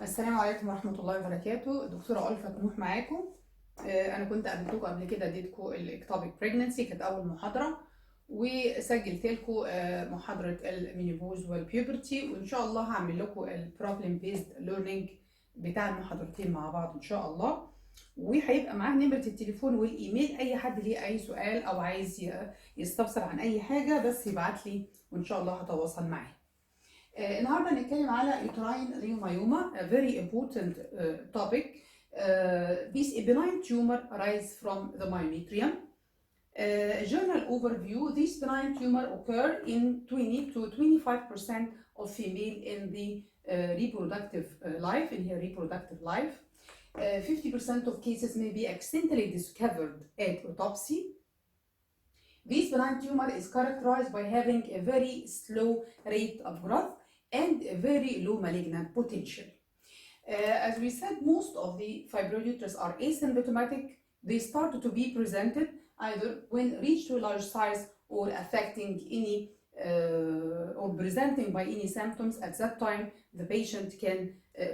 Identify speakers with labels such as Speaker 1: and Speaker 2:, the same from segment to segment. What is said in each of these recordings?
Speaker 1: السلام عليكم ورحمة الله وبركاته. دكتورة ألفت نوح معاكم. أنا كنت قابلتكم قبل كده، اديتكم الإكتوبيك بريجننسي، كانت أول محاضرة، وسجلت لكم محاضرة المينيبوز والبيوبرتي، وإن شاء الله هعمل لكم البروبلم بيزد ليرنينج بتاع المحاضرتين مع بعض إن شاء الله. وهيبقى معاه نمرة التليفون والإيميل، أي حد ليه أي سؤال أو عايز يستفسر عن أي حاجة بس يبعت لي وإن شاء الله هتواصل معاه. النهارده هنتكلم على uterine leiomyoma, a very important topic. This benign tumor arises from the myometrium. General overview: this benign tumor occur in 20 to 25% of female in the reproductive life, in her reproductive life. 50% of cases may be accidentally discovered at autopsy. This benign tumor is characterized by having a very slow rate of growth and a very low malignant potential. As we said, most of the fibroid uterus are asymptomatic. They start to be presented either when reached to a large size or affecting any or presenting by any symptoms. At that time, the patient can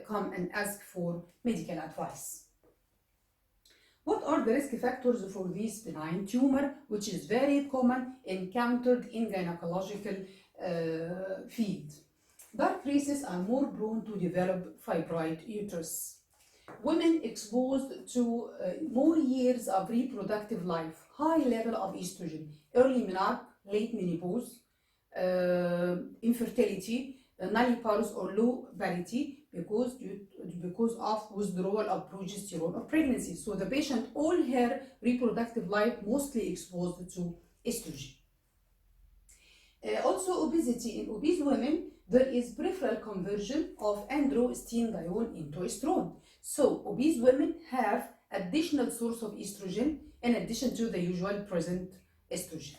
Speaker 1: come and ask for medical advice. What are the risk factors for this benign tumor, which is very common encountered in gynecological field? Dark races are more prone to develop fibroid uterus. Women exposed to more years of reproductive life, high level of estrogen, early menarche, late menopause, infertility, nulliparous or low parity because of withdrawal of progesterone of pregnancy. So the patient all her reproductive life mostly exposed to estrogen. Also obesity. In obese women, there is peripheral conversion of androstenedione into estrone. So obese women have additional source of estrogen in addition to the usual present estrogen.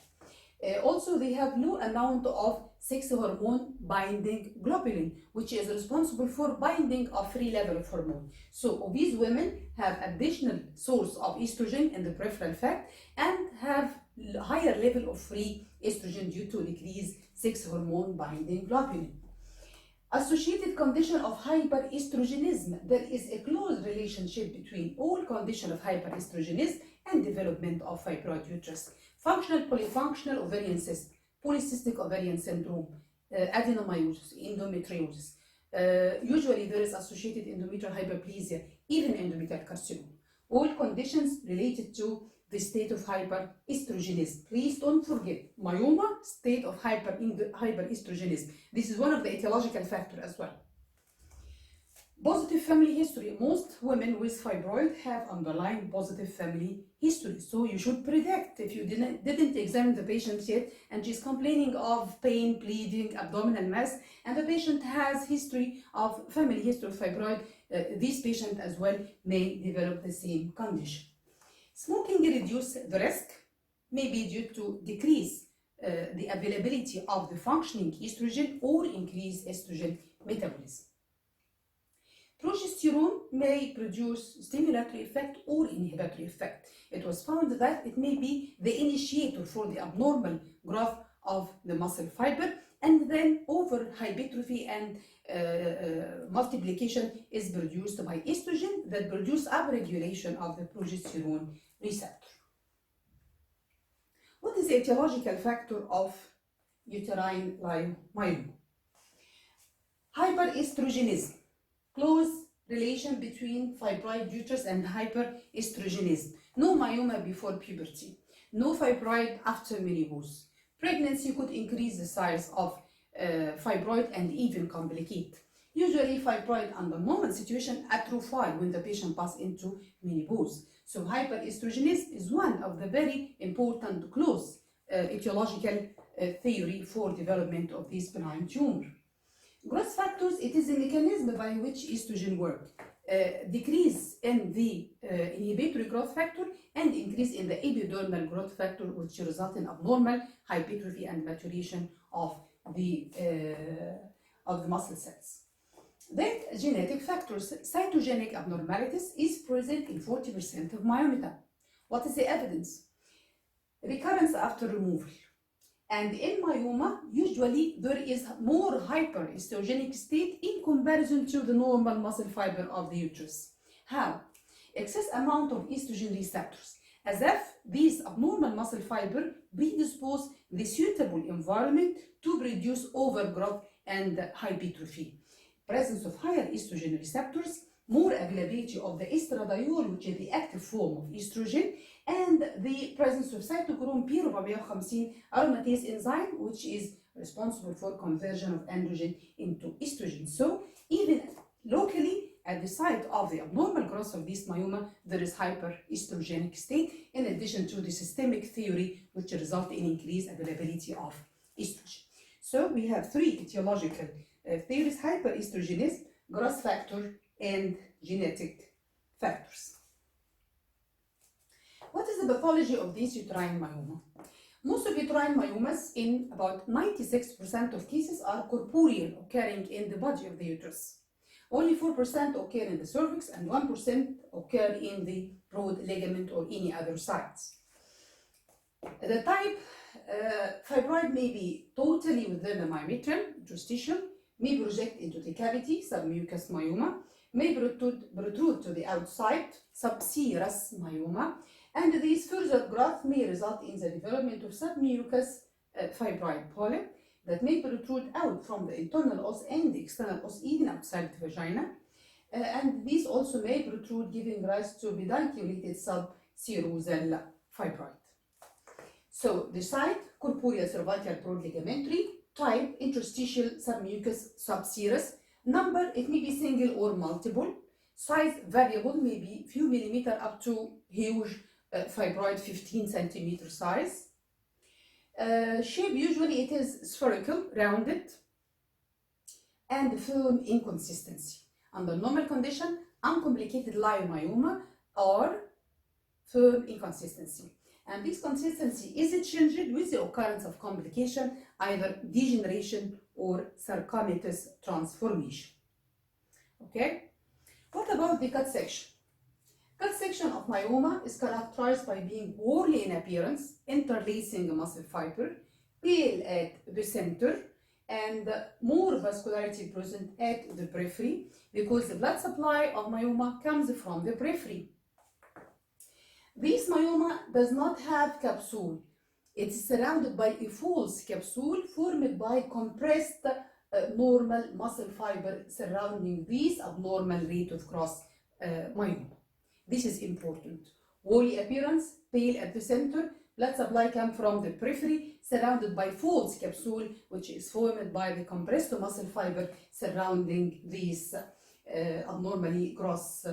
Speaker 1: Also, they have low amount of sex hormone binding globulin, which is responsible for binding of free level of hormone. So obese women have additional source of estrogen in the peripheral fat and have higher level of free estrogen due to decreased sex hormone binding globulin. Associated condition of hyperestrogenism. There is a close relationship between all condition of hyperestrogenism and development of fibroid uterus. Functional polyfunctional ovarian cyst, polycystic ovarian syndrome, adenomyosis, endometriosis. Usually there is associated endometrial hyperplasia, even endometrial carcinoma. All conditions related to the state of hyperestrogenism. Please don't forget, myoma, state of hyperestrogenism. This is one of the etiological factors as well. Positive family history. Most women with fibroid have underlying positive family history. So you should predict, if you didn't examine the patient yet and she's complaining of pain, bleeding, abdominal mass, and the patient has history of family history of fibroid, this patient as well may develop the same condition. Smoking reduces the risk, maybe due to decrease the availability of the functioning estrogen or increase estrogen metabolism. Progesterone may produce stimulatory effect or inhibitory effect. It was found that it may be the initiator for the abnormal growth of the muscle fiber, and then over hypertrophy and multiplication is produced by estrogen that produce upregulation of the progesterone receptor. What is the etiological factor of uterine leiomyoma? Hyperestrogenism. Close relation between fibroid uterus and hyperestrogenism. No myoma before puberty. No fibroid after menopause. Pregnancy could increase the size of fibroid and even complicate. Usually fibroid under normal situation atrophy when the patient passes into menopause. So hyperestrogenism is one of the very important close etiological theory for development of this benign tumor. Growth factors, it is a mechanism by which estrogen work. Decrease in the inhibitory growth factor and increase in the epidermal growth factor, which result in abnormal hypertrophy and maturation of the muscle cells. Then genetic factors. Cytogenic abnormalities is present in 40% of myomata. What is the evidence? Recurrence after removal. And in myoma, usually there is more hyperestrogenic state in comparison to the normal muscle fiber of the uterus. How? Excess amount of estrogen receptors, as if these abnormal muscle fiber predispose the suitable environment to produce overgrowth and hypertrophy. Presence of higher estrogen receptors, more availability of the estradiol, which is the active form of estrogen, and the presence of cytochrome P450 aromatase enzyme, which is responsible for conversion of androgen into estrogen. So even locally, at the site of the abnormal growth of this myoma, there is hyperestrogenic state, in addition to the systemic theory, which results in increased availability of estrogen. So we have three etiological theories: hyperestrogenism, growth factor, and genetic factors. What is the pathology of this uterine myoma? Most of uterine myomas, in about 96% of cases, are corporeal, occurring in the body of the uterus. Only 4% occur in the cervix and 1% occur in the broad ligament or any other sites. The type, fibroid may be totally within the myometrium, interstitial, may project into the cavity, submucous myoma, may protrude to the outside, subserous myoma, and this further growth may result in the development of submucous fibroid polyp that may protrude out from the internal os and the external os, even outside the vagina. And these also may protrude, giving rise to pedunculated subserosal fibroid. So the site, corporeal, cervical, broad ligamentary; type, interstitial, submucous, subserous; number, it may be single or multiple; size, variable, maybe few millimeter up to huge fibroid, 15 centimeter size. Shape, usually it is spherical, rounded, and firm inconsistency. Under normal condition, uncomplicated leiomyoma or firm inconsistency. And this consistency is changed with the occurrence of complication, either degeneration or sarcomatous transformation. Okay? What about the cut section? Cut section of myoma is characterized by being whorly in appearance, interlacing muscle fiber, pale at the center, and more vascularity present at the periphery, because the blood supply of myoma comes from the periphery. This myoma does not have capsule. It is surrounded by a false capsule formed by compressed normal muscle fiber surrounding this abnormal rate of cross myoma. This is important. Woolly appearance, pale at the center, blood supply comes from the periphery, surrounded by false capsule, which is formed by the compressed muscle fiber surrounding this abnormally gross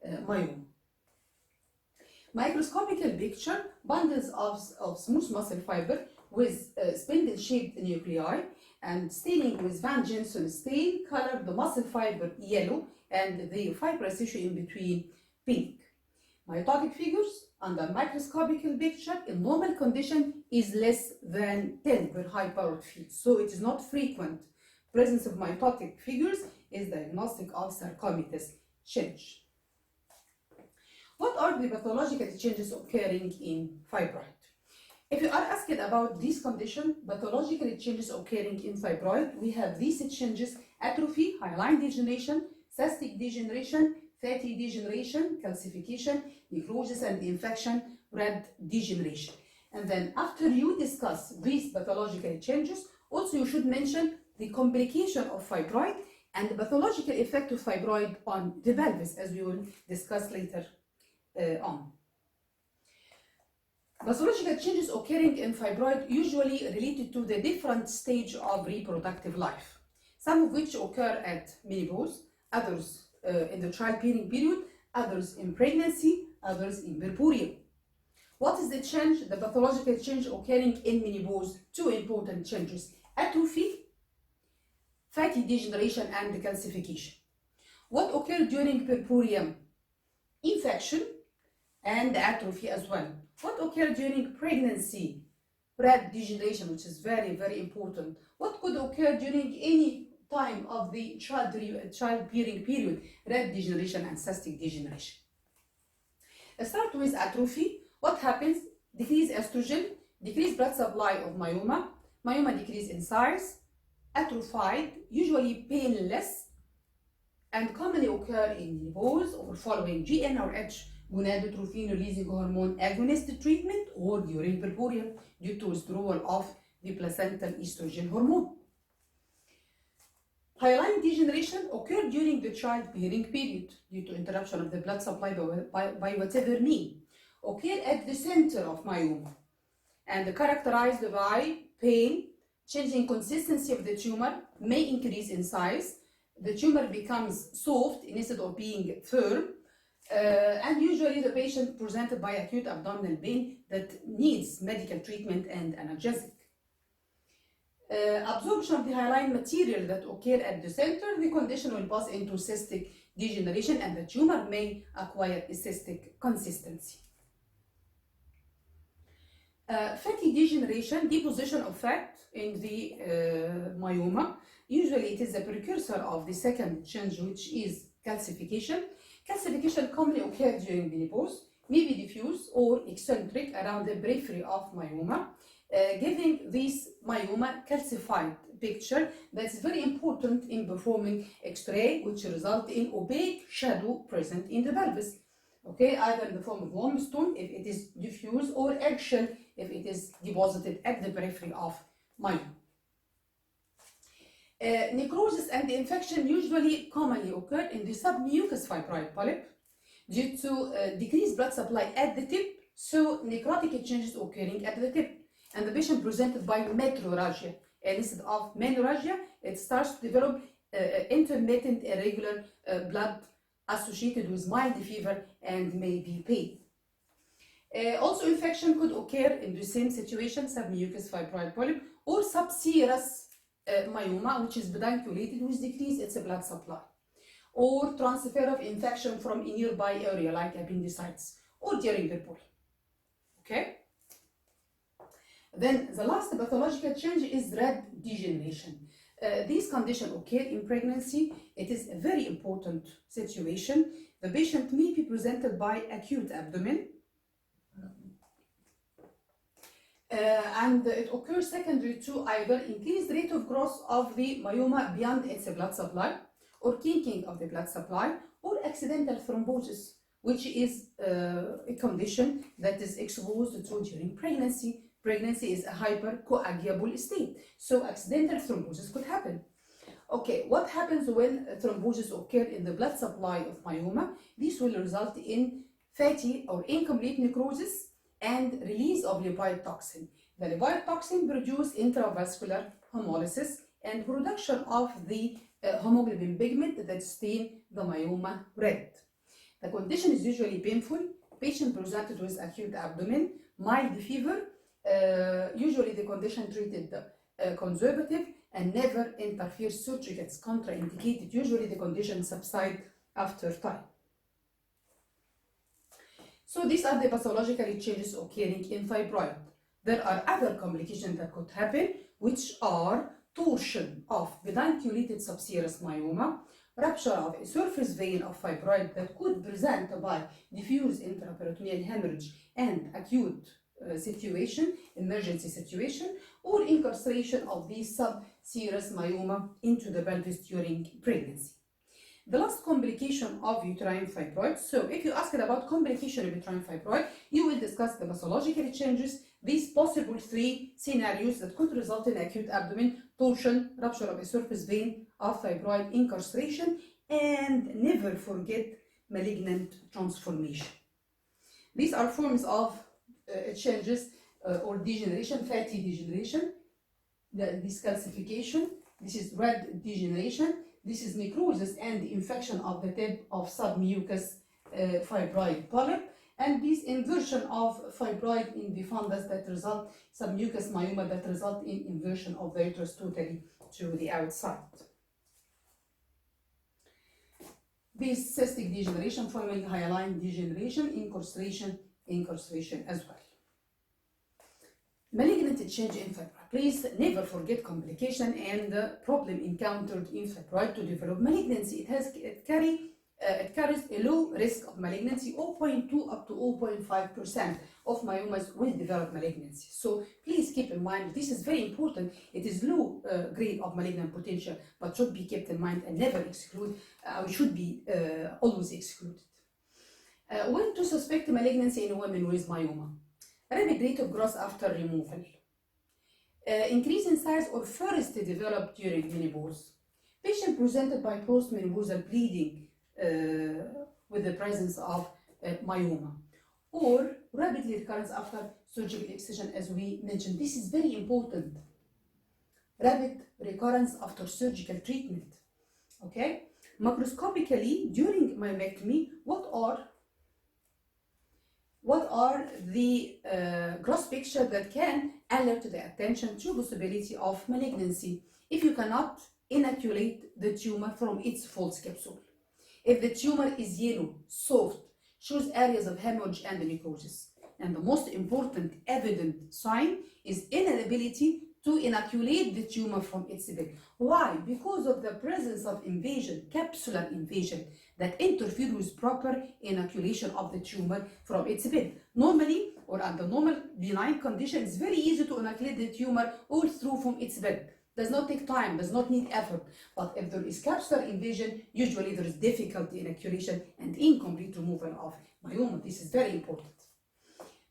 Speaker 1: myoma. Microscopical picture, bundles of smooth muscle fiber with spindle-shaped nuclei, and staining with Van Jensen stain color the muscle fiber yellow and the fibrous tissue in between pink. Mitotic figures under microscopical picture in normal condition is less than 10 per high powered field, so it is not frequent. Presence of mitotic figures is diagnostic of sarcomatous change. What are the pathological changes occurring in fibroid? If you are asked about this condition, pathological changes occurring in fibroid, we have these changes: atrophy, hyaline degeneration, cystic degeneration, fatty degeneration, calcification, necrosis and infection, red degeneration. And then after you discuss these pathological changes, also you should mention the complication of fibroid and the pathological effect of fibroid on the pelvis, as we will discuss later on. Pathological changes occurring in fibroid usually related to the different stage of reproductive life, some of which occur at menopause, others in the childbearing period, others in pregnancy, others in puerperium. What is the change, the pathological change occurring in menopause? Two important changes: atrophy, fatty degeneration, and calcification. What occurred during puerperium? Infection and atrophy as well. What occurred during pregnancy? Red degeneration, which is very, very important. What could occur during any time of the childbearing period? Red degeneration and cystic degeneration. Let's start with atrophy. What happens? Decreased estrogen, decreased blood supply of myoma, myoma decrease in size, atrophied, usually painless, and commonly occur in menopause or following GnRH gonadotrophin releasing hormone agonist treatment or during puerperia due to withdrawal of the placental estrogen hormone. Hyaline degeneration occurred during the childbearing period due to interruption of the blood supply by whatever means. Occur at the center of myoma and characterized by pain, changing consistency of the tumor, may increase in size. The tumor becomes soft instead of being firm, and usually the patient presented by acute abdominal pain that needs medical treatment and analgesic. Absorption of the hyaline material that occur at the center, the condition will pass into cystic degeneration and the tumor may acquire a cystic consistency. Fatty degeneration, deposition of fat in the myoma. Usually it is a precursor of the second change, which is calcification. Calcification commonly occurs during menopause, may be diffuse or eccentric around the periphery of myoma, giving this myoma calcified picture that's very important in performing X-ray, which result in opaque shadow present in the pelvis. Okay, either in the form of limestone if it is diffuse or eggshell if it is deposited at the periphery of myoma. Necrosis and infection usually commonly occur in the submucous fibroid polyp due to decreased blood supply at the tip, so necrotic changes occurring at the tip. And the patient presented by metrorrhagia. Instead of menorrhagia, it starts to develop intermittent irregular blood associated with mild fever and maybe pain. Also, infection could occur in the same situation, submucous fibroid polyp or subserous myoma, which is pedunculated, which decreases its blood supply, or transfer of infection from a nearby area like appendicitis or during the puerperia. Okay? Then the last pathological change is red degeneration. These conditions occur in pregnancy. It is a very important situation. The patient may be presented by acute abdomen, and it occurs secondary to either increased rate of growth of the myoma beyond its blood supply, or kinking of the blood supply, or accidental thrombosis, which is a condition that is exposed to during pregnancy. Pregnancy is a hypercoagulable state, so accidental thrombosis could happen. Okay, what happens when thrombosis occurs in the blood supply of myoma? This will result in fatty or incomplete necrosis and release of lipid toxin. The lipid toxin produces intravascular hemolysis and production of the hemoglobin pigment that stain the myoma red. The condition is usually painful. Patient presented with acute abdomen, mild fever. Usually the condition treated conservative and never interferes surgically. It's contraindicated. Usually the condition subsides after time. So these are the pathological changes occurring in fibroid. There are other complications that could happen, which are torsion of pedunculated subserous myoma, rupture of a surface vein of fibroid that could present by diffuse intraperitoneal hemorrhage and acute situation, emergency situation, or incarceration of the subserous myoma into the pelvis during pregnancy. The last complication of uterine fibroid. So if you ask about complication of uterine fibroid, you will discuss the pathological changes, these possible three scenarios that could result in acute abdomen, torsion, rupture of a surface vein of fibroid, incarceration, and never forget malignant transformation. These are forms of changes or degeneration, fatty degeneration, this calcification, this is red degeneration, this is necrosis and infection of the tip of submucous fibroid polyp, and this inversion of fibroid in the fundus that result, submucous myoma that result in inversion of the uterus totally to the outside. This cystic degeneration following hyaline degeneration, incarceration as well. Malignant change in fibroid. Please never forget complication and the problem encountered in fibroid to develop malignancy. It carries it carries a low risk of malignancy, 0.2 up to 0.5% of myomas will develop malignancy. So please keep in mind, this is very important. It is low grade of malignant potential, but should be kept in mind and never exclude, should be always excluded. When to suspect malignancy in women with myoma? Rapid rate of growth after removal. Increase in size or first developed during menopause. Patient presented by postmenopausal bleeding with the presence of myoma, or rapidly recurrence after surgical excision, as we mentioned. This is very important. Rapid recurrence after surgical treatment. Okay? Macroscopically, during myomectomy, what are the gross picture that can alert the attention to possibility of malignancy if you cannot inoculate the tumor from its false capsule? If the tumor is yellow, soft, shows areas of hemorrhage and necrosis. And the most important evident sign is inability to inoculate the tumor from its bed. Why? Because of the presence of invasion, capsular invasion, that interfere with proper inoculation of the tumor from its bed. Normally, or under normal benign conditions, it's very easy to inoculate the tumor all through from its bed. Does not take time, does not need effort. But if there is capsular invasion, usually there is difficulty in inoculation and incomplete removal of myoma. This is very important.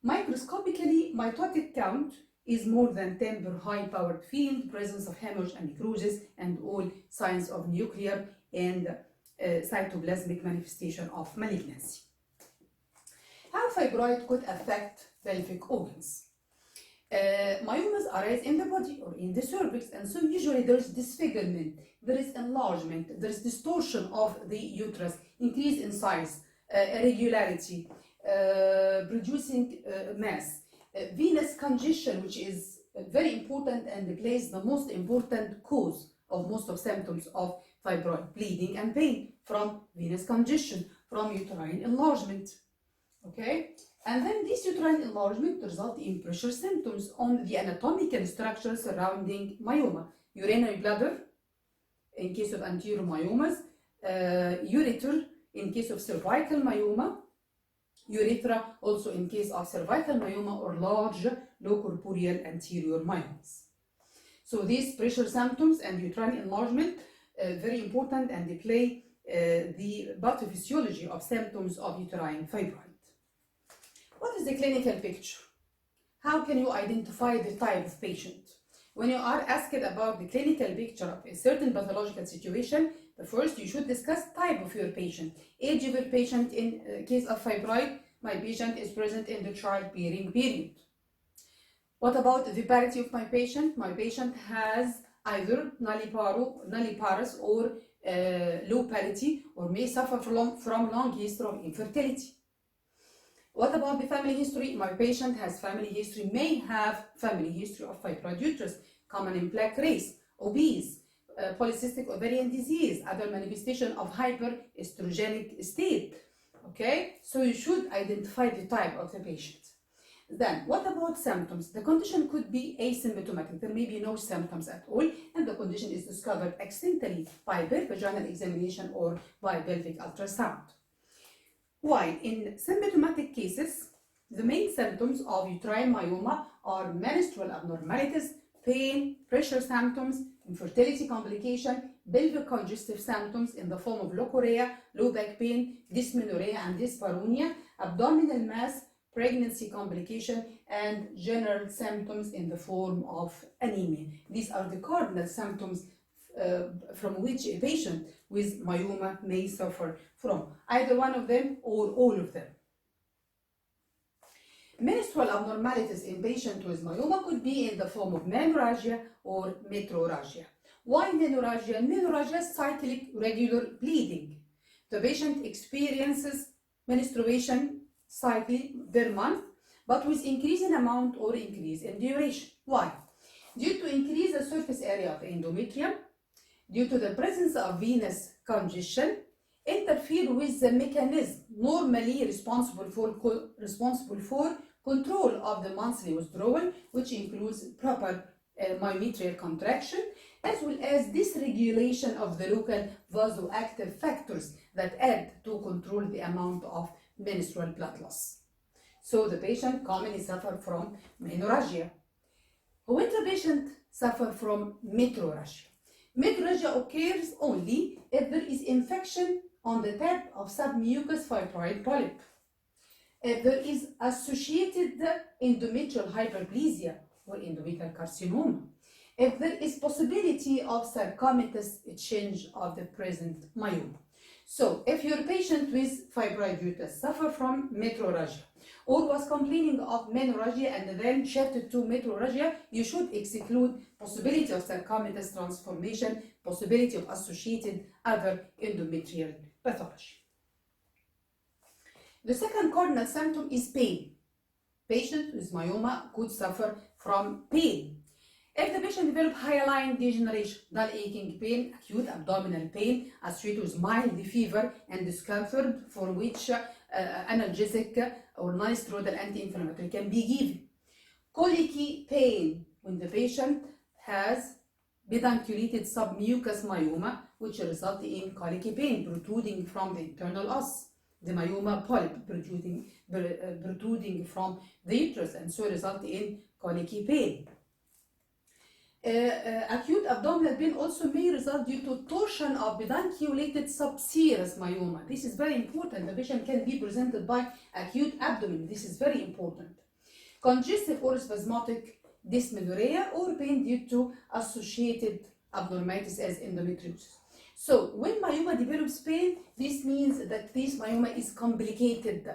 Speaker 1: Microscopically, mitotic count is more than 10 per high-powered field, presence of hemorrhage and necrosis, and all signs of nuclear and cytoplasmic manifestation of malignancy. How fibroid could affect pelvic organs? Myomas arise in the body or in the cervix, and so usually there is disfigurement, there is enlargement, there is distortion of the uterus, increase in size, irregularity, producing mass, venous congestion, which is very important and plays the most important cause of most of symptoms of fibroid, bleeding and pain from venous congestion, from uterine enlargement. Okay, and then this uterine enlargement result in pressure symptoms on the anatomical structure surrounding myoma. Urinary bladder in case of anterior myomas, ureter in case of cervical myoma, urethra also in case of cervical myoma or large low corporeal anterior myomas. So these pressure symptoms and uterine enlargement very important, and they play the pathophysiology of symptoms of uterine fibroid. What is the clinical picture? How can you identify the type of patient? When you are asked about the clinical picture of a certain pathological situation, first you should discuss type of your patient. Age of your patient. In case of fibroid, my patient is present in the childbearing period. What about the vitality of my patient? My patient has either nulliparous or low parity, or may suffer from long history of infertility. What about the family history? My patient has family history, may have family history of fibroid uterus, common in black race, obese, polycystic ovarian disease, other manifestation of hyperestrogenic state. Okay, so you should identify the type of the patient. Then, what about symptoms? The condition could be asymptomatic. There may be no symptoms at all, and the condition is discovered accidentally by vaginal examination or by pelvic ultrasound. While in symptomatic cases, the main symptoms of uterine myoma are menstrual abnormalities, pain, pressure symptoms, infertility complication, pelvic congestive symptoms in the form of leukorrhea, low back pain, dysmenorrhea and dyspareunia, abdominal mass, pregnancy complication, and general symptoms in the form of anemia. These are the cardinal symptoms from which a patient with myoma may suffer from, either one of them or all of them. Menstrual abnormalities in patients with myoma could be in the form of menorrhagia or metrorrhagia. Why menorrhagia? Menorrhagia is cyclic regular bleeding. The patient experiences menstruation cycle per month, but with increasing amount or increase in duration. Why? Due to increase the surface area of the endometrium, due to the presence of venous congestion, interfere with the mechanism normally responsible for control of the monthly withdrawal, which includes proper myometrial contraction, as well as dysregulation of the local vasoactive factors that add to control the amount of menstrual blood loss. So the patient commonly suffers from menorrhagia. When the patient suffers from metrorrhagia, metrorrhagia occurs only if there is infection on the tip of submucous fibroid polyp, if there is associated endometrial hyperplasia or endometrial carcinoma, if there is possibility of sarcomatous change of the present myoma. So if your patient with fibroid uterus suffers from metrorrhagia or was complaining of menorrhagia and then shifted to metrorrhagia, you should exclude possibility of sarcomatous transformation, possibility of associated other endometrial pathology. The second cardinal symptom is pain. Patient with myoma could suffer from pain. If the patient develops hyaline degeneration, dull aching pain, acute abdominal pain associated with mild fever and discomfort for which analgesic or non-steroidal anti-inflammatory can be given. Colicky pain when the patient has pedunculated submucous myoma, which results in colicky pain protruding from the internal os. The myoma polyp protruding from the uterus and so result in colicky pain. Acute abdominal pain also may result due to torsion of pedunculated subserous myoma. This is very important. The patient can be presented by acute abdomen. This is very important. Congestive or spasmodic dysmenorrhea or pain due to associated abnormalities as endometriosis. So when myoma develops pain, this means that this myoma is complicated.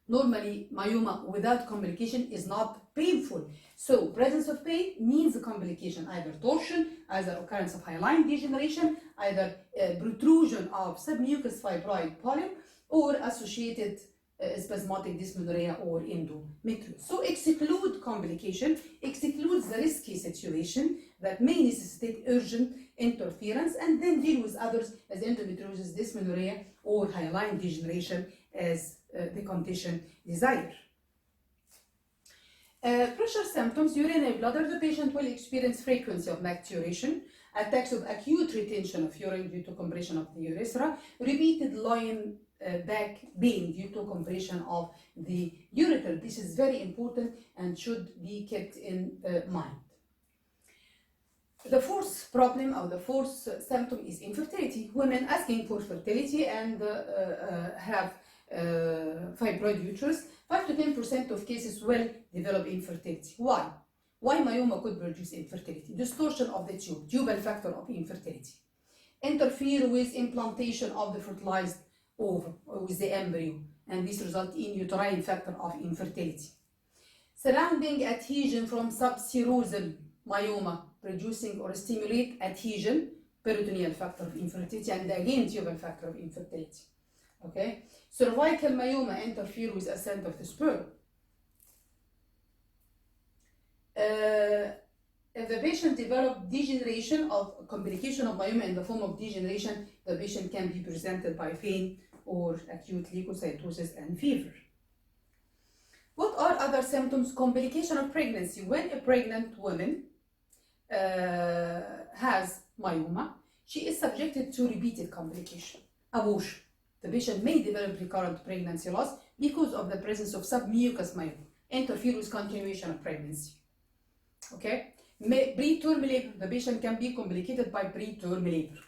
Speaker 1: Normally, myoma without complication is not painful. So presence of pain means a complication, either torsion, either occurrence of hyaline degeneration, either protrusion of submucous fibroid polyp, or associated spasmodic dysmenorrhea or endometriosis. So exclude complication, excludes the risky situation that may necessitate urgent interference, and then deal with others as endometriosis, dysmenorrhea, or hyaline degeneration as the condition desired. Pressure symptoms, urinary bladder, the patient will experience frequency of micturition, attacks of acute retention of urine due to compression of the urethra, repeated lying back pain due to compression of the ureter. This is very important and should be kept in mind. The fourth problem or the fourth symptom is infertility. Women asking for fertility and have fibroid uterus, 5 to 10% of cases will develop infertility. Why? Why myoma could produce infertility? Distortion of the tube, tubal factor of infertility. Interfere with implantation of the fertilized ovum or with the embryo, and this results in uterine factor of infertility. Surrounding adhesion from subserosal myoma, producing or stimulate adhesion, peritoneal factor of infertility, and again tubal factor of infertility. Okay, cervical myoma interfere with ascent of the sperm. If the patient develops degeneration of complication of myoma in the form of degeneration, the patient can be presented by pain or acute leukocytosis and fever. What are other symptoms? Complication of pregnancy. When a pregnant woman has myoma, she is subjected to repeated complication. Abortion. The patient may develop recurrent pregnancy loss because of the presence of submucous myoma, interfere with continuation of pregnancy. Okay, preterm labor. The patient can be complicated by preterm labor.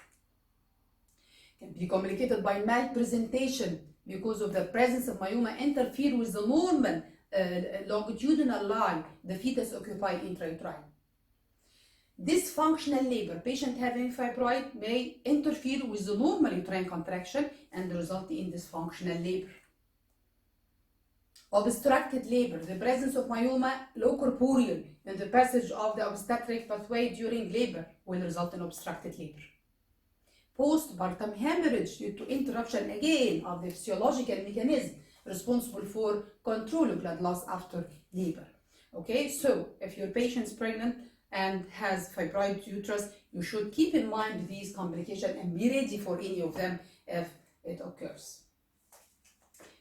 Speaker 1: Can be complicated by malpresentation because of the presence of myoma interfere with the normal longitudinal line the fetus occupies intrauterine. Dysfunctional labor. Patient having fibroid may interfere with the normal uterine contraction and result in dysfunctional labor. Obstructed labor. The presence of myoma low corporeal in the passage of the obstetric pathway during labor will result in obstructed labor. Postpartum hemorrhage due to interruption again of the physiological mechanism responsible for control of blood loss after labor. Okay, so if your patient is pregnant and has fibroid uterus, you should keep in mind these complications and be ready for any of them if it occurs.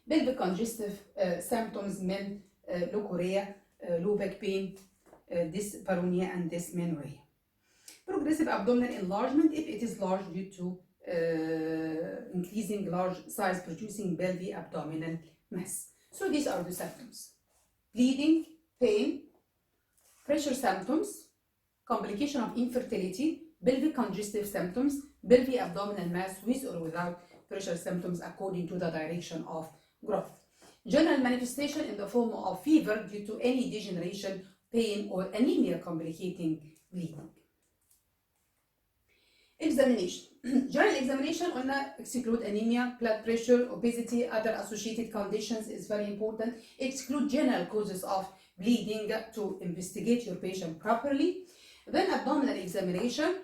Speaker 1: Pelvic congestive symptoms mean leukorrhea, low back pain, dyspareunia, and dysmenorrhea. Progressive abdominal enlargement if it is large due to increasing large size producing pelvic abdominal mass. So these are the symptoms: bleeding, pain, pressure symptoms, complication of infertility, pelvic congestive symptoms, pelvic abdominal mass with or without pressure symptoms according to the direction of growth. General manifestation in the form of fever due to any degeneration, pain, or anemia complicating bleeding. Examination. General examination on exclude anemia, blood pressure, obesity, other associated conditions is very important. Exclude general causes of bleeding to investigate your patient properly. Then abdominal examination,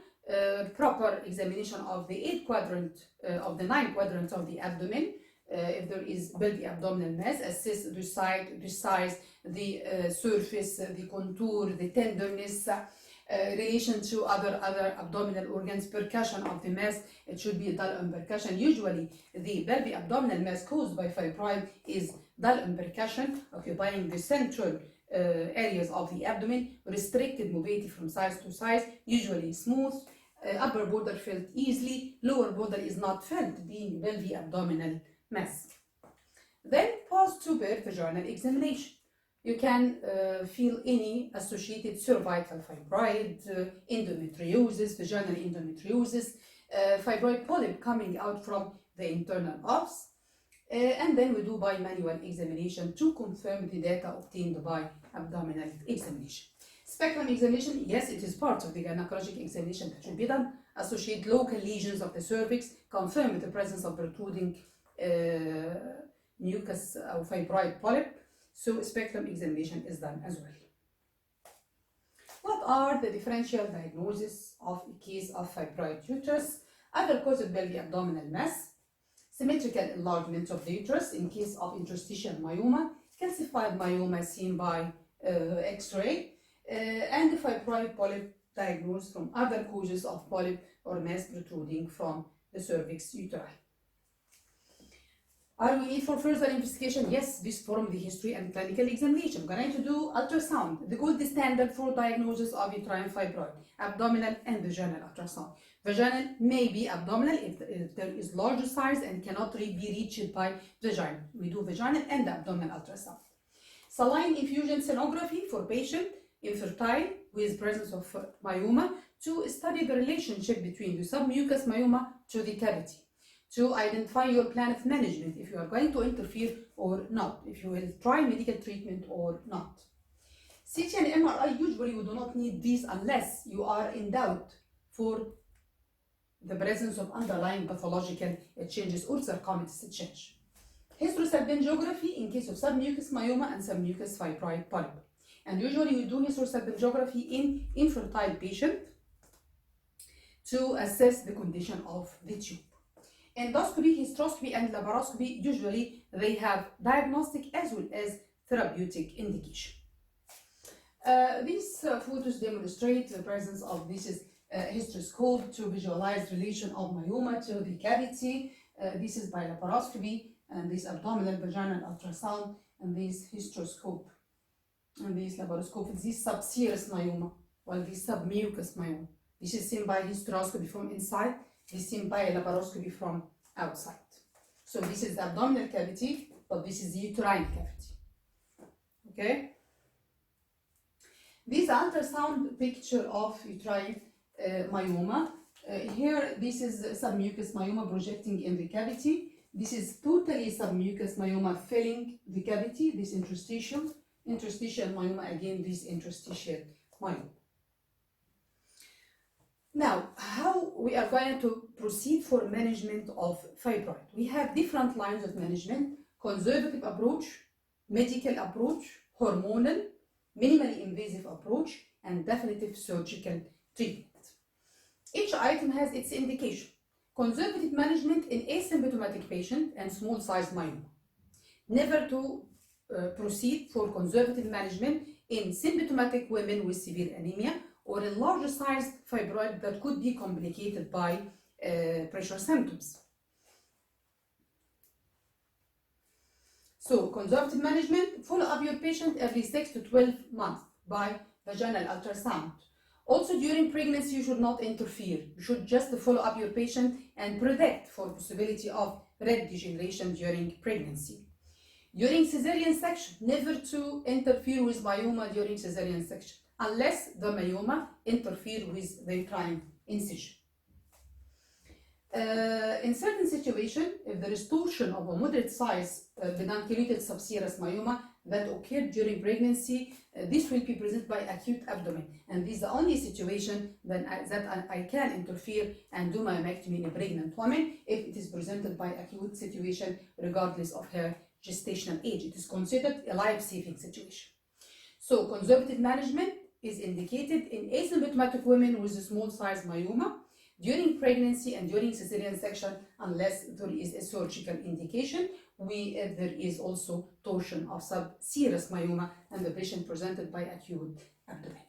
Speaker 1: proper examination of the 8 quadrant of the 9 quadrants of the abdomen. If there is pelvic abdominal mass, assess the size, the surface, the contour, the tenderness, relation to other abdominal organs, percussion of the mass. It should be dull impercussion. Usually the pelvic abdominal mass caused by fibroid is dull impercussion, occupying the central areas of the abdomen, restricted mobility from side to side, usually smooth, upper border felt easily, lower border is not felt, being pelvic abdominal mass. Then post-birth vaginal examination. You can feel any associated cervical fibroid, endometriosis, vaginal endometriosis, fibroid polyp coming out from the internal os. And then we do bimanual examination to confirm the data obtained by abdominal examination. Spectrum examination, yes, it is part of the gynecologic examination that should be done. Associate local lesions of the cervix, confirm the presence of protruding mucus or fibroid polyp. So spectrum examination is done as well. What are the differential diagnosis of a case of fibroid uterus? Other cause of pelvic abdominal mass, symmetrical enlargement of the uterus in case of interstitial myoma, calcified myoma seen by X-ray, and the fibroid polyp diagnosed from other causes of polyp or mass protruding from the cervix uteri. Are we need for further investigation? Yes, this from the history and clinical examination. We're going to do ultrasound, the gold standard for diagnosis of uterine fibroid, abdominal and vaginal ultrasound. Vaginal may be abdominal if there is larger size and cannot be reached by vagina. We do vaginal and abdominal ultrasound. Saline infusion sonography for patient infertile with presence of myoma to study the relationship between the submucous myoma to the cavity, to identify your plan of management, if you are going to interfere or not, if you will try medical treatment or not. CT and MRI, usually we do not need these unless you are in doubt for the presence of underlying pathological changes or circumstances change. Hysterosalpingography in case of submucous myoma and submucous fibroid polyp. And usually we do hysterosalpingography in infertile patient to assess the condition of the tube. Endoscopy, hysteroscopy, and laparoscopy, usually they have diagnostic as well as therapeutic indication. These photos demonstrate the presence of this is hysteroscope to visualize relation of myoma to the cavity. This is by laparoscopy, and this abdominal vaginal ultrasound, and this hysteroscope, and this laparoscope. This subserous myoma, while this submucous myoma. This is seen by hysteroscopy from inside. This is seen by laparoscopy from outside. So this is the abdominal cavity, but this is the uterine cavity. Okay. This ultrasound picture of uterine myoma. Here, this is submucous myoma projecting in the cavity. This is totally submucous myoma filling the cavity. This interstitial myoma, again, this interstitial myoma. Now, how we are going to proceed for management of fibroid? We have different lines of management: conservative approach, medical approach, hormonal, minimally invasive approach, and definitive surgical treatment. Each item has its indication. Conservative management in asymptomatic patient and small-sized myoma. Never to proceed for conservative management in symptomatic women with severe anemia or in larger sized fibroid that could be complicated by pressure symptoms. So conservative management, follow up your patient every 6 to 12 months by vaginal ultrasound Also, during pregnancy, you should not interfere. You should just follow up your patient and predict for possibility of red degeneration during pregnancy. During cesarean section, never to interfere with myoma during cesarean section unless the myoma interfere with the uterine incision. In certain situations, if there is torsion of a moderate size pedunculated subserous myoma that occurred during pregnancy, this will be presented by acute abdomen, and this is the only situation that I can interfere and do myomectomy in a pregnant woman if it is presented by acute situation regardless of her gestational age. It is considered a life-saving situation. So conservative management is indicated in asymptomatic women with a small size myoma during pregnancy and during cesarean section unless there is a surgical indication. If there is also torsion of subserous myoma and the patient presented by acute abdomen.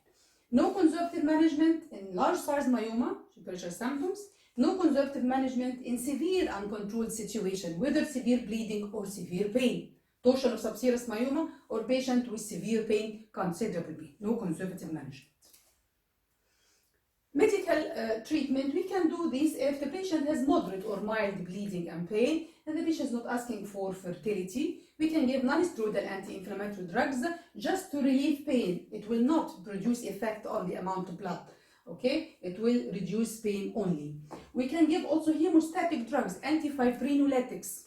Speaker 1: No conservative management in large size myoma, pressure symptoms. No conservative management in severe uncontrolled situation, whether severe bleeding or severe pain. Torsion of subserous myoma or patient with severe pain, considerable pain. No conservative management. Medical treatment, we can do this if the patient has moderate or mild bleeding and pain and the patient is not asking for fertility. We can give non-steroidal anti-inflammatory drugs just to relieve pain. It will not produce effect on the amount of blood. Okay, it will reduce pain only. We can give also hemostatic drugs, antifibrinolytics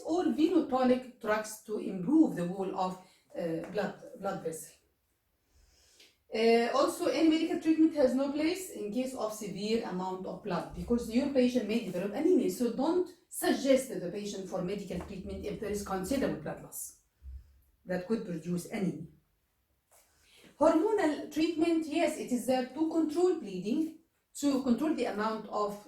Speaker 1: or venotonic drugs to improve the wall of blood vessel. Also, any medical treatment has no place in case of severe amount of blood because your patient may develop anemia. So don't suggest to the patient for medical treatment if there is considerable blood loss that could produce anemia. Hormonal treatment, yes, it is there to control bleeding, to control the amount of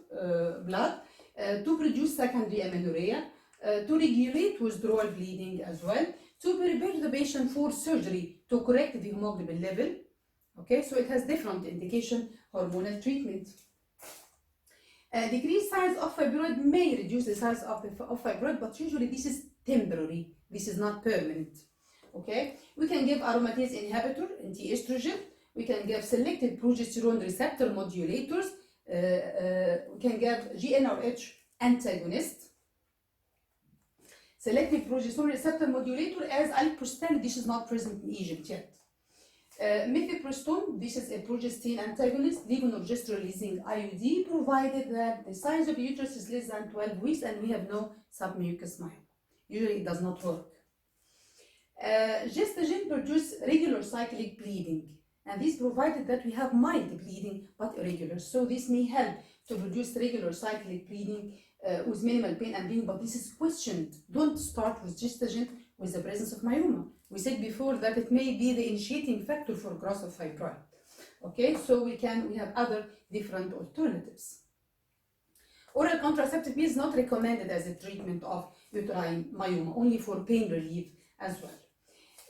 Speaker 1: blood, to produce secondary amenorrhea, to regulate withdrawal bleeding as well, to prepare the patient for surgery to correct the hemoglobin level. Okay, so it has different indication, hormonal treatment. Decreased size of fibroid may reduce the size of fibroid, but usually this is temporary. This is not permanent. Okay, we can give aromatase inhibitor, anti-estrogen. We can give selective progesterone receptor modulators. We can give GnRH antagonist. Selective progesterone receptor modulator as alprostane. This is not present in Egypt yet. Mifepristone, this is a progestin antagonist, levonorgestrel releasing IUD, provided that the size of the uterus is less than 12 weeks and we have no submucous myoma. Usually it does not work. Gestagen produce regular cyclic bleeding, and this provided that we have mild bleeding but irregular. So this may help to produce regular cyclic bleeding with minimal pain and bleeding, but this is questioned. Don't start with gestagen with the presence of myoma. We said before that it may be the initiating factor for growth of fibroid. Okay, so we have other different alternatives. Oral contraceptive is not recommended as a treatment of uterine myoma, only for pain relief as well.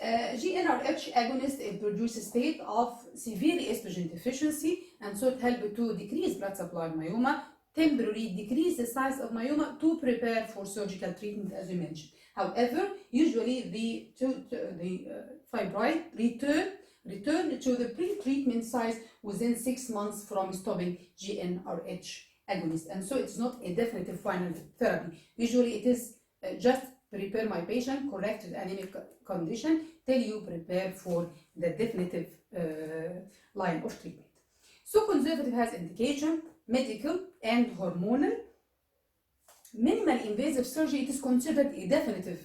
Speaker 1: GnRH agonist, it produces a state of severe estrogen deficiency, and so it helps to decrease blood supply myoma, temporarily decrease the size of myoma to prepare for surgical treatment, as we mentioned. However, usually the fibroid return to the pre-treatment size within 6 months from stopping GnRH agonist, and so it's not a definitive final therapy. Usually it is just prepare my patient, correct the anemic condition, till you prepare for the definitive line of treatment. So conservative has indication, medical and hormonal. Minimal invasive surgery, it is considered a definitive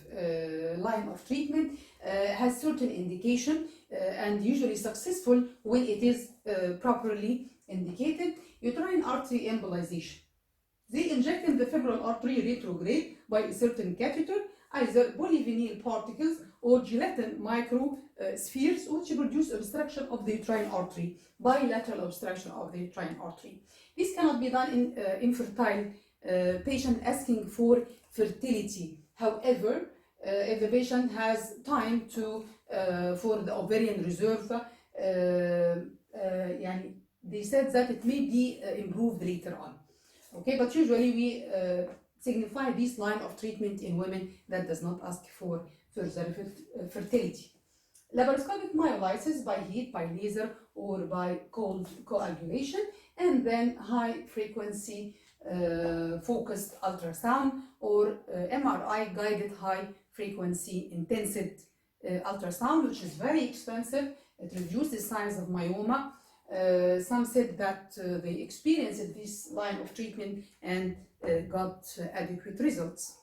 Speaker 1: line of treatment, has certain indication and usually successful when it is properly indicated. Uterine artery embolization. They inject in the femoral artery retrograde by a certain catheter, either polyvinyl particles or gelatin microspheres, which produce obstruction of the uterine artery, bilateral obstruction of the uterine artery. This cannot be done in infertile patient asking for fertility. However, if the patient has time to for the ovarian reserve, they said that it may be improved later on. Okay, but usually we signify this line of treatment in women that does not ask for further fertility. Laparoscopic myolysis by heat, by laser, or by cold coagulation, and then high frequency focused ultrasound or MRI guided high frequency intensive ultrasound, which is very expensive. It reduced the size of myoma. Some said that they experienced this line of treatment and got adequate results.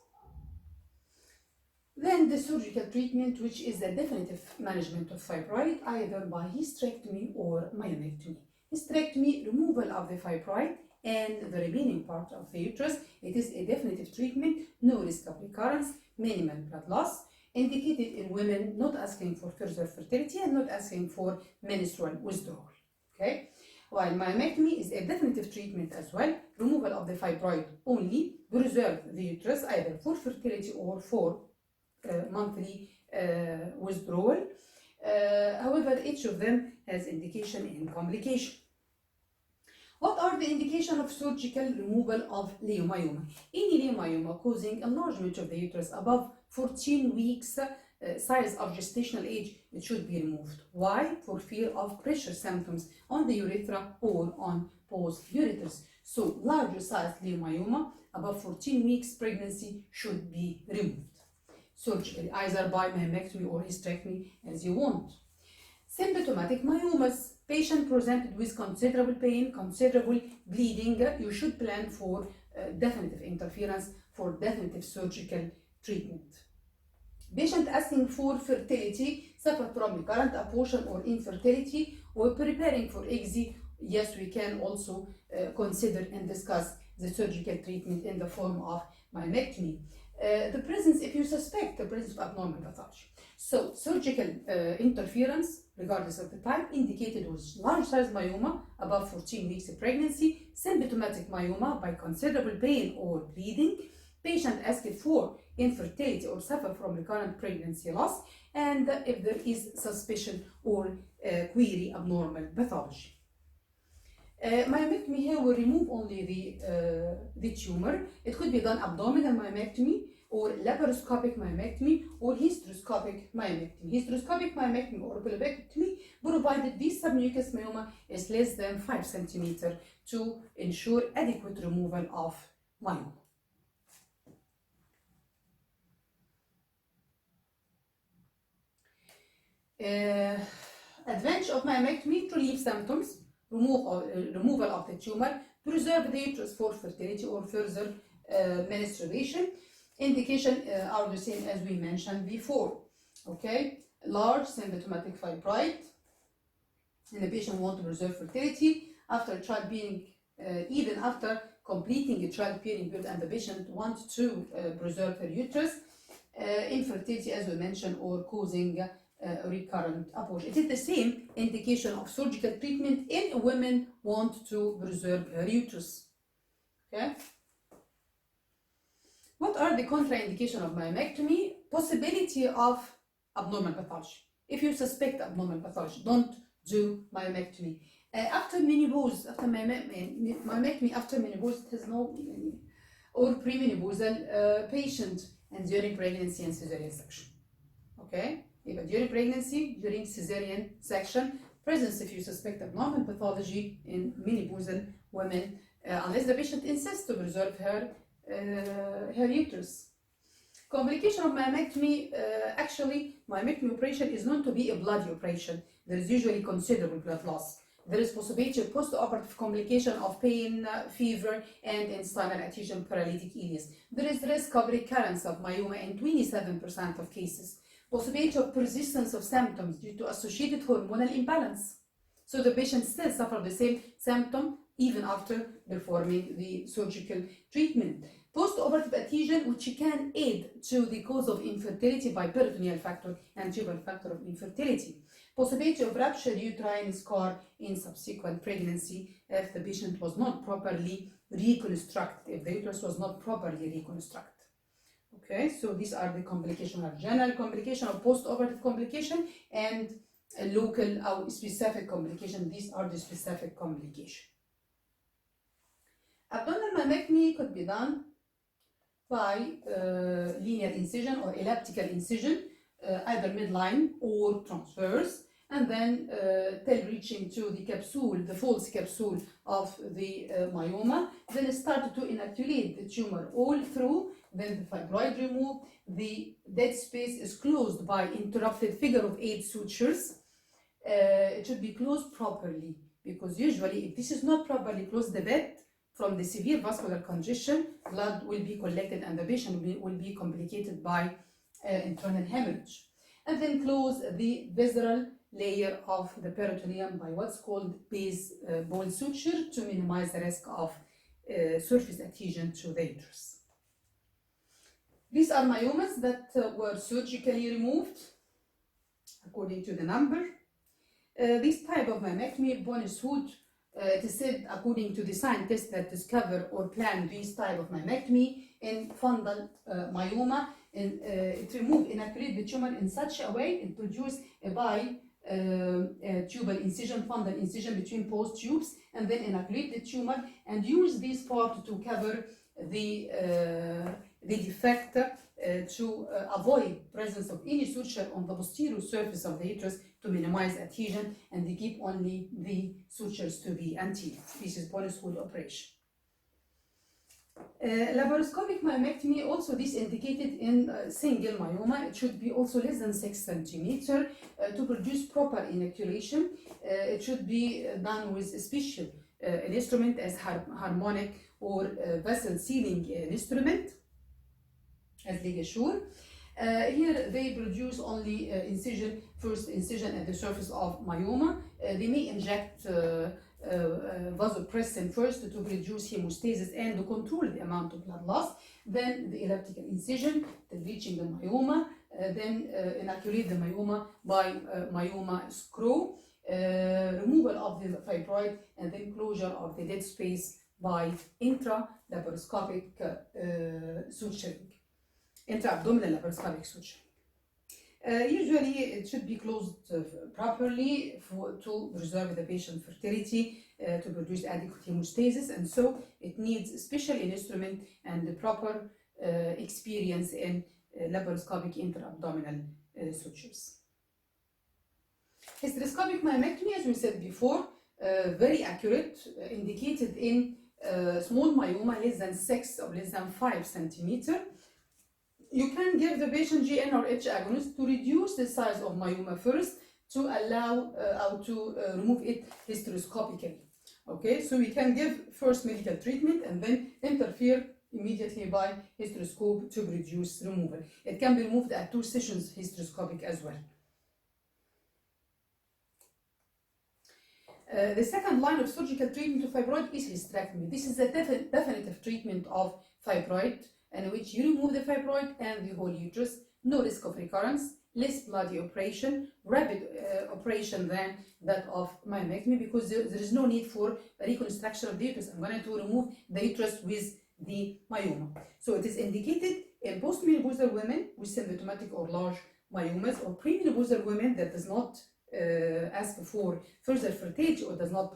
Speaker 1: Then the surgical treatment, which is the definitive management of fibroid, either by hysterectomy or myomectomy. Hysterectomy, removal of the fibroid and the remaining part of the uterus. It is a definitive treatment, no risk of recurrence, minimal blood loss, indicated in women not asking for further fertility and not asking for menstrual withdrawal. Okay? While myomectomy is a definitive treatment as well, removal of the fibroid only, preserve the uterus either for fertility or for monthly withdrawal. However, each of them has indication and complication. What are the indications of surgical removal of leiomyoma? Any leiomyoma causing enlargement of the uterus above 14 weeks size of gestational age, it should be removed. Why? For fear of pressure symptoms on the urethra or on post-ureters. So larger size leiomyoma above 14 weeks pregnancy should be removed surgically, either by myomectomy or hysterectomy as you want. Symptomatic myomas. Patient presented with considerable pain, considerable bleeding. You should plan for definitive interference for definitive surgical treatment. Patient asking for fertility, suffer from recurrent abortion or infertility, or preparing for ICSI. Yes, we can also consider and discuss the surgical treatment in the form of myomectomy. The presence, if you suspect the presence of abnormal pathology. So surgical interference, regardless of the type, indicated with large size myoma above 14 weeks of pregnancy, symptomatic myoma by considerable pain or bleeding, patient asked for infertility or suffer from recurrent pregnancy loss, and if there is suspicion or query abnormal pathology. Myomectomy here will remove only the tumor. It could be done abdominal myomectomy or laparoscopic myomectomy or hysteroscopic myomectomy. Hysteroscopic myomectomy or pulopectomy, provided this submucous myoma is less than 5 cm to ensure adequate removal of myoma. Advantage of myomectomy: to relieve symptoms, removal of the tumor, preserve the uterus for fertility or further menstruation. Indication are the same as we mentioned before. Okay, large symptomatic fibroid, and the patient want to preserve fertility after childbearing, even after completing a childbearing period, and the patient wants to preserve her uterus. Infertility, as we mentioned, or causing recurrent abortion. It is the same indication of surgical treatment in women want to preserve her uterus. Okay. What are the contraindications of myomectomy? Possibility of abnormal pathology. If you suspect abnormal pathology, don't do myomectomy. After menopause, after myomectomy, after menopause, it has no meaning. Or premenopausal patient, and during pregnancy and cesarean section. Okay? Even during pregnancy, during cesarean section, presence if you suspect abnormal pathology in menopausal women, unless the patient insists to preserve her uterus. Complication of myomectomy: actually, myomectomy operation is known to be a bloody operation. There is usually considerable blood loss. There is possibility of post-operative complication of pain, fever, and intestinal adhesion, paralytic ileus. There is risk of recurrence of myoma in 27% of cases. Possibility of persistence of symptoms due to associated hormonal imbalance. So the patient still suffers the same symptom even after performing the surgical treatment. Post-operative adhesion, which can aid to the cause of infertility by peritoneal factor and tubal factor of infertility. Possibility of ruptured uterine scar in subsequent pregnancy if the patient was not properly reconstructed, if the uterus was not properly reconstructed. Okay, so these are the complications: of general complication, of post-operative complication, and a local or specific complication. These are the specific complications. Abdominal myomectomy could be done by linear incision or elliptical incision. either midline or transverse, and then till reaching to the capsule, the false capsule of the myoma. Then it started to inoculate the tumor all through. Then the fibroid removed. The dead space is closed by interrupted figure of 8 sutures. It should be closed properly, because usually if this is not properly closed, the bed from the severe vascular congestion, blood will be collected and the patient will be complicated by internal hemorrhage. And then close the visceral layer of the peritoneum by what's called base ball suture to minimize the risk of surface adhesion to the uterus. These are myomas that were surgically removed according to the number. This type of myomectomy, bonus hood, it is said, according to the scientists that discover or plan this type of myomectomy in fundal myoma, and it removes inoculate the tumor in such a way it produces a tubal incision, fundal incision between both tubes, and then inoculate the tumor and use this part to cover the defect to avoid presence of any suture on the posterior surface of the uterus to minimize adhesion, and they keep only the sutures to be anterior. This is bonus hood operation. Laparoscopic myomectomy, also this indicated in single myoma. It should be also less than 6 centimeters to produce proper inoculation. It should be done with a special an instrument as harmonic or vessel sealing instrument as ligature. Here they produce only first incision at the surface of myoma. They may inject vasopressin first to produce hemostasis and to control the amount of blood loss. Then the elliptical incision, then reaching the myoma, then inoculate the myoma by myoma screw, removal of the fibroid, and then closure of the dead space by intra-laparoscopic suturing. Intra-abdominal laparoscopic suture. Usually it should be closed properly to preserve the patient's fertility, to produce adequate hemostasis, and so it needs a special instrument and the proper experience in laparoscopic intra-abdominal sutures. Hysteroscopic myomectomy, as we said before, very accurate, indicated in small myoma less than 6 or less than 5 centimeters. You can give the patient GN or H agonist to reduce the size of myoma first to allow to remove it hysteroscopically. Okay, so we can give first medical treatment and then interfere immediately by hysteroscope to reduce removal. It can be removed at 2 sessions hysteroscopic as well. The second line of surgical treatment of fibroid is hysterectomy. This is a definitive treatment of fibroid, in which you remove the fibroid and the whole uterus, no risk of recurrence, less bloody operation, rapid operation than that of myomectomy, because there is no need for reconstruction of the uterus. I'm going to remove the uterus with the myoma. So it is indicated in postmenopausal women with symptomatic or large myomas, or premenopausal women that does not ask for further fertility or does not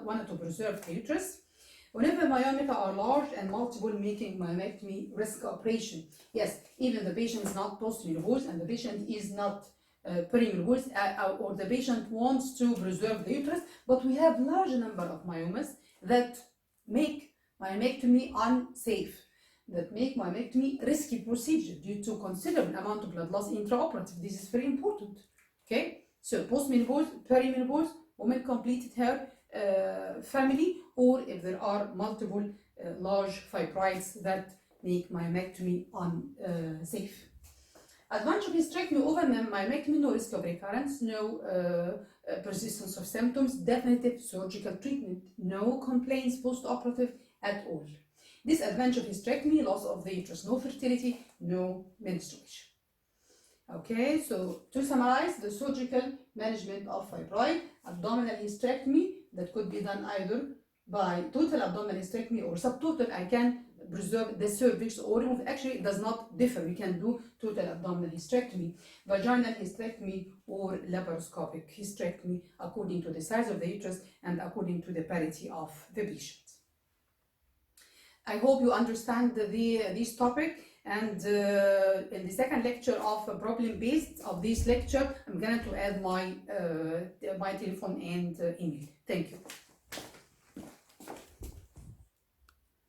Speaker 1: want to preserve the uterus. Whenever myomata are large and multiple, making myomectomy risk operation. Yes, even the patient is not postmenopausal and the patient is not perimenopausal, or the patient wants to preserve the uterus, but we have large number of myomas that make myomectomy unsafe, that make myomectomy risky procedure due to considerable amount of blood loss intraoperative. This is very important. Okay, so postmenopause, perimenopause, woman completed her family, or if there are multiple large fibroids that make myomectomy unsafe. Advantage of hysterectomy over myomectomy: no risk of recurrence, no persistence of symptoms, definitive surgical treatment, no complaints post-operative at all. Disadvantage of hysterectomy: loss of the uterus, no fertility, no menstruation. Okay, so to summarize, the surgical management of fibroid: abdominal hysterectomy, that could be done either by total abdominal hysterectomy or subtotal. I can preserve the cervix or remove. Actually, it does not differ. We can do total abdominal hysterectomy, vaginal hysterectomy, or laparoscopic hysterectomy according to the size of the uterus and according to the parity of the patient. I hope you understand this topic, And in the second lecture of problem based of this lecture, I'm going to add my telephone and email. Thank you.